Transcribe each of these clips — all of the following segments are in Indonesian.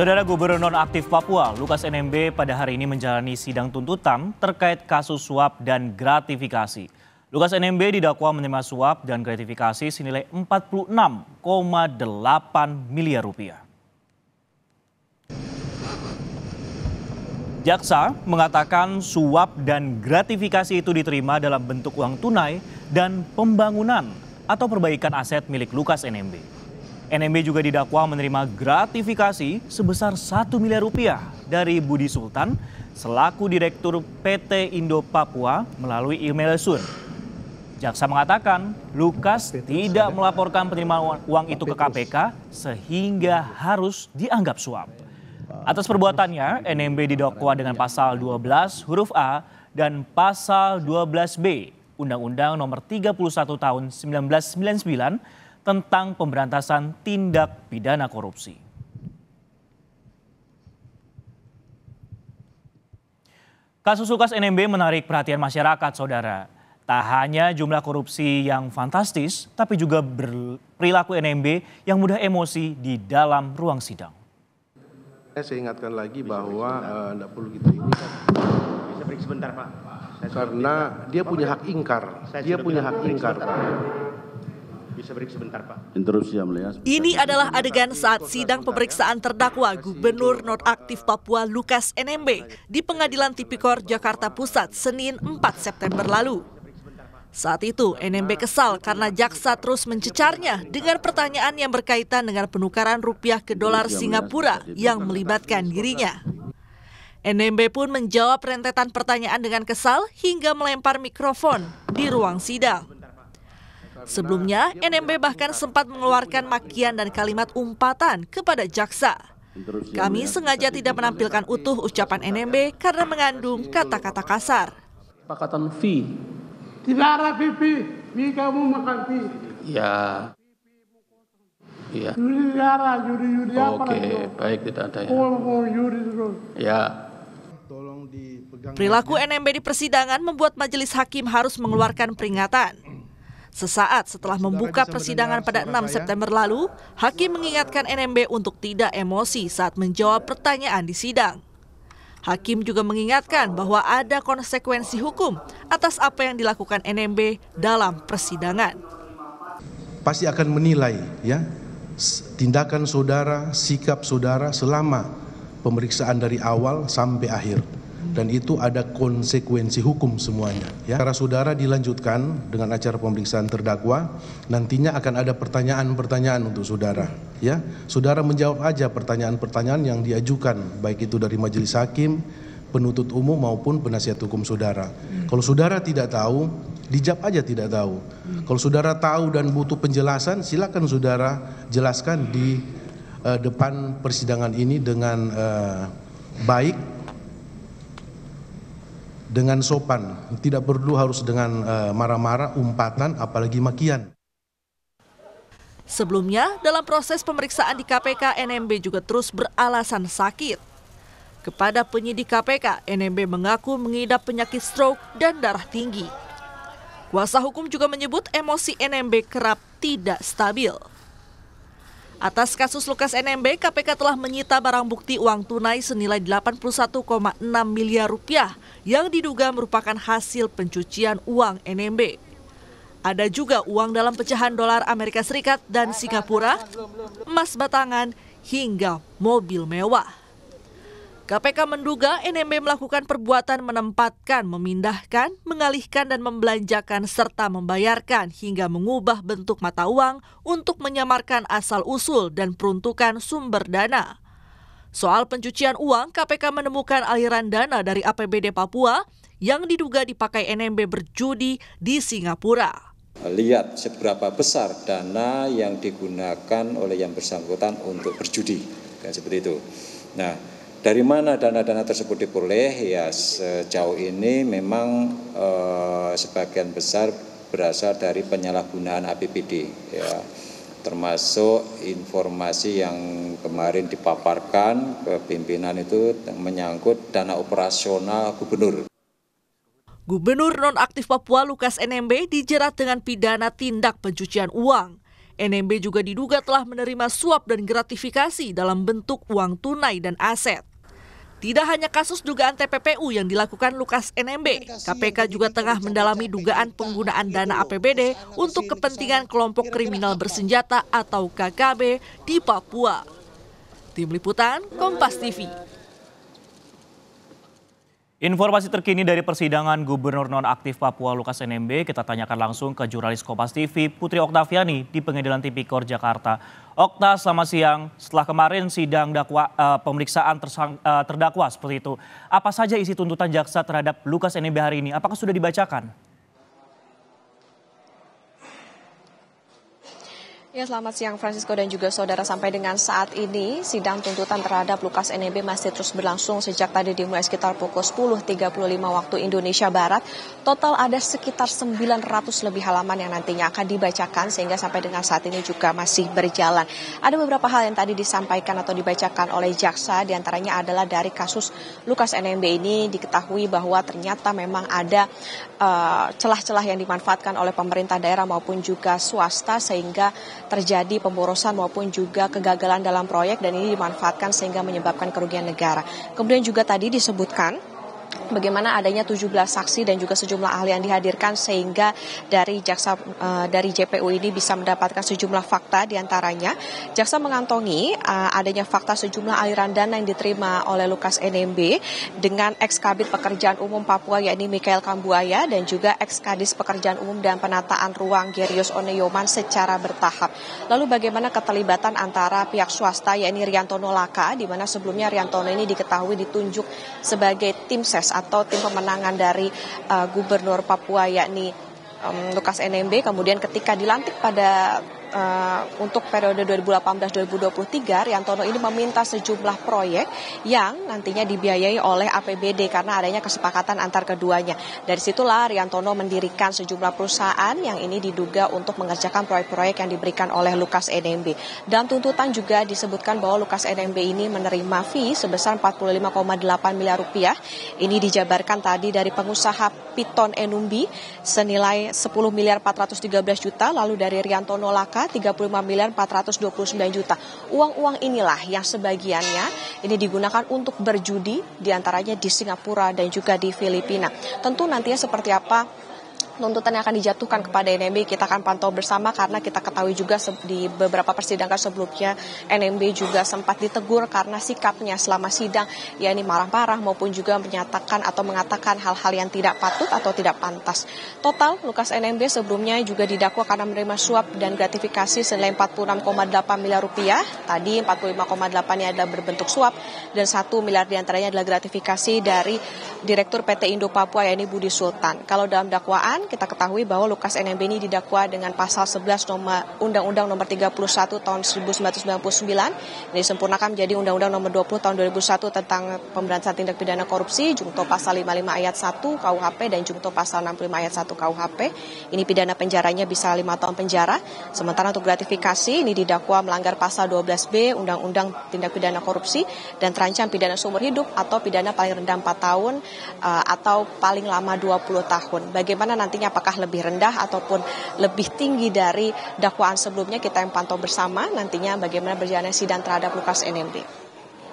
Saudara Gubernur Nonaktif Papua, Lukas NMB pada hari ini menjalani sidang tuntutan terkait kasus suap dan gratifikasi. Lukas NMB didakwa menerima suap dan gratifikasi senilai 46,8 miliar rupiah. Jaksa mengatakan suap dan gratifikasi itu diterima dalam bentuk uang tunai dan pembangunan atau perbaikan aset milik Lukas NMB. NMB juga didakwa menerima gratifikasi sebesar 1 miliar rupiah dari Budi Sultan selaku Direktur PT Indo Papua melalui email Sun. Jaksa mengatakan Lukas tidak melaporkan penerimaan uang itu ke KPK sehingga harus dianggap suap. Atas perbuatannya, NMB didakwa dengan pasal 12 huruf A dan pasal 12B Undang-Undang Nomor 31 Tahun 1999 tentang pemberantasan tindak pidana korupsi. Kasus Lukas NMB menarik perhatian masyarakat, saudara. Tak hanya jumlah korupsi yang fantastis, tapi juga perilaku NMB yang mudah emosi di dalam ruang sidang. Saya ingatkan lagi bahwa tidak perlu gitu ini kan. Bisa break sebentar, Pak. Karena dia punya hak ingkar. Dia punya hak ingkar, Pak. Bisa break sebentar, Pak. Interupsi yang mulia. Ini adalah adegan saat sidang pemeriksaan terdakwa Gubernur Nonaktif Papua Lukas NMB di Pengadilan Tipikor Jakarta Pusat Senin 4 September lalu. Saat itu NMB kesal karena jaksa terus mencecarnya dengan pertanyaan yang berkaitan dengan penukaran rupiah ke dolar Singapura yang melibatkan dirinya. NMB pun menjawab rentetan pertanyaan dengan kesal hingga melempar mikrofon di ruang sidang. Sebelumnya, NMB bahkan sempat mengeluarkan makian dan kalimat umpatan kepada jaksa. Kami sengaja tidak menampilkan utuh ucapan NMB karena mengandung kata-kata kasar. Kesepakatan fee. Tidak ada pipi, kamu makan fee. Ya. Iya. Judi darah, judi apa? Oke, baik, tidak ada ya. Oh, judi terus. Ya. Perilaku NMB di persidangan membuat majelis hakim harus mengeluarkan peringatan. Sesaat setelah membuka persidangan pada 6 September lalu, hakim mengingatkan NMB untuk tidak emosi saat menjawab pertanyaan di sidang. Hakim juga mengingatkan bahwa ada konsekuensi hukum atas apa yang dilakukan NMB dalam persidangan. Pasti akan menilai ya tindakan saudara, sikap saudara selama pemeriksaan dari awal sampai akhir. Dan itu ada konsekuensi hukum semuanya. Ya. Cara saudara dilanjutkan dengan acara pemeriksaan terdakwa, nantinya akan ada pertanyaan-pertanyaan untuk saudara. Ya, saudara menjawab aja pertanyaan-pertanyaan yang diajukan, baik itu dari majelis hakim, penuntut umum maupun penasihat hukum saudara. Kalau saudara tidak tahu, dijawab aja tidak tahu. Kalau saudara tahu dan butuh penjelasan, silakan saudara jelaskan di depan persidangan ini dengan baik. Dengan sopan, tidak perlu harus dengan marah-marah, umpatan, apalagi makian. Sebelumnya, dalam proses pemeriksaan di KPK, NMB juga terus beralasan sakit. Kepada penyidik KPK, NMB mengaku mengidap penyakit stroke dan darah tinggi. Kuasa hukum juga menyebut emosi NMB kerap tidak stabil. Atas kasus Lukas NMB, KPK telah menyita barang bukti uang tunai senilai 81,6 miliar rupiah yang diduga merupakan hasil pencucian uang NMB. Ada juga uang dalam pecahan dolar Amerika Serikat dan Singapura, emas batangan, hingga mobil mewah. KPK menduga NMB melakukan perbuatan menempatkan, memindahkan, mengalihkan dan membelanjakan serta membayarkan hingga mengubah bentuk mata uang untuk menyamarkan asal-usul dan peruntukan sumber dana. Soal pencucian uang, KPK menemukan aliran dana dari APBD Papua yang diduga dipakai NMB berjudi di Singapura. Lihat seberapa besar dana yang digunakan oleh yang bersangkutan untuk berjudi, kan seperti itu. Nah, dari mana dana-dana tersebut diperoleh? Ya sejauh ini memang sebagian besar berasal dari penyalahgunaan APBD, ya, termasuk informasi yang kemarin dipaparkan ke pimpinan itu menyangkut dana operasional gubernur. Gubernur Nonaktif Papua Lukas NMB dijerat dengan pidana tindak pencucian uang. NMB juga diduga telah menerima suap dan gratifikasi dalam bentuk uang tunai dan aset. Tidak hanya kasus dugaan TPPU yang dilakukan Lukas NMB, KPK juga tengah mendalami dugaan penggunaan dana APBD untuk kepentingan kelompok kriminal bersenjata atau KKB di Papua. Tim Liputan, Kompas TV. Informasi terkini dari persidangan Gubernur Nonaktif Papua Lukas NMB kita tanyakan langsung ke jurnalis Kompas TV Putri Oktaviani di Pengadilan Tipikor Jakarta. Okta, selamat siang. Setelah kemarin sidang pemeriksaan terdakwa seperti itu, apa saja isi tuntutan jaksa terhadap Lukas NMB hari ini? Apakah sudah dibacakan? Ya, selamat siang Francisco dan juga saudara. Sampai dengan saat ini sidang tuntutan terhadap Lukas NMB masih terus berlangsung sejak tadi dimulai sekitar pukul 10.35 waktu Indonesia Barat. Total ada sekitar 900 lebih halaman yang nantinya akan dibacakan sehingga sampai dengan saat ini juga masih berjalan. Ada beberapa hal yang tadi disampaikan atau dibacakan oleh jaksa, diantaranya adalah dari kasus Lukas NMB ini diketahui bahwa ternyata memang ada celah-celah yang dimanfaatkan oleh pemerintah daerah maupun juga swasta sehingga terjadi pemborosan maupun juga kegagalan dalam proyek dan ini dimanfaatkan sehingga menyebabkan kerugian negara. Kemudian juga tadi disebutkan bagaimana adanya 17 saksi dan juga sejumlah ahli yang dihadirkan sehingga dari dari JPU ini bisa mendapatkan sejumlah fakta, diantaranya jaksa mengantongi adanya fakta sejumlah aliran dana yang diterima oleh Lukas NMB dengan ex-Kabid Pekerjaan Umum Papua yakni Mikael Kambuaya dan juga ex-Kadis Pekerjaan Umum dan Penataan Ruang Gerius Oneyoman secara bertahap. Lalu bagaimana keterlibatan antara pihak swasta yakni Riantono Laka, di mana sebelumnya Riantono ini diketahui ditunjuk sebagai tim ses atau tim pemenangan dari Gubernur Papua yakni Lukas NMB. Kemudian ketika dilantik pada untuk periode 2018-2023, Riantono ini meminta sejumlah proyek yang nantinya dibiayai oleh APBD karena adanya kesepakatan antar keduanya. Dari situlah Riantono mendirikan sejumlah perusahaan yang ini diduga untuk mengerjakan proyek-proyek yang diberikan oleh Lukas NMB. Dan tuntutan juga disebutkan bahwa Lukas NMB ini menerima fee sebesar 45,8 miliar rupiah. Ini dijabarkan tadi dari pengusaha Piton Enumbi senilai 10 miliar 413 juta, lalu dari Riantono Laka 35 miliar 429 juta. Uang-uang inilah yang sebagiannya ini digunakan untuk berjudi, diantaranya di Singapura dan juga di Filipina. Tentu nantinya seperti apa tuntutan yang akan dijatuhkan kepada NMB kita akan pantau bersama karena kita ketahui juga di beberapa persidangan sebelumnya NMB juga sempat ditegur karena sikapnya selama sidang, yakni marah-marah maupun juga menyatakan atau mengatakan hal-hal yang tidak patut atau tidak pantas. Total Lukas NMB sebelumnya juga didakwa karena menerima suap dan gratifikasi senilai 46,8 miliar rupiah. Tadi 45,8-nya adalah berbentuk suap dan 1 miliar diantaranya adalah gratifikasi dari Direktur PT Indo Papua yakni Budi Sultan. Kalau dalam dakwaan kita ketahui bahwa Lukas NMB ini didakwa dengan pasal 11 Undang-Undang nomor 31 tahun 1999 ini disempurnakan menjadi Undang-Undang nomor 20 tahun 2001 tentang pemberantasan tindak pidana korupsi, jungto pasal 55 ayat 1 KUHP dan jungto pasal 65 ayat 1 KUHP. Ini pidana penjaranya bisa 5 tahun penjara. Sementara untuk gratifikasi ini didakwa melanggar pasal 12B Undang-Undang tindak pidana korupsi dan terancam pidana seumur hidup atau pidana paling rendah 4 tahun atau paling lama 20 tahun. Bagaimana nantinya apakah lebih rendah ataupun lebih tinggi dari dakwaan sebelumnya, kita yang pantau bersama nantinya bagaimana berjalannya sidang terhadap Lukas NMB.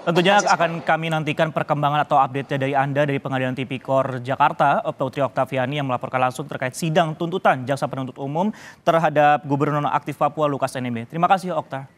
Tentunya akan kami nantikan perkembangan atau update dari Anda dari Pengadilan Tipikor Jakarta, Putri Oktaviani yang melaporkan langsung terkait sidang tuntutan jaksa penuntut umum terhadap Gubernur Nonaktif Papua Lukas NMB. Terima kasih Okta.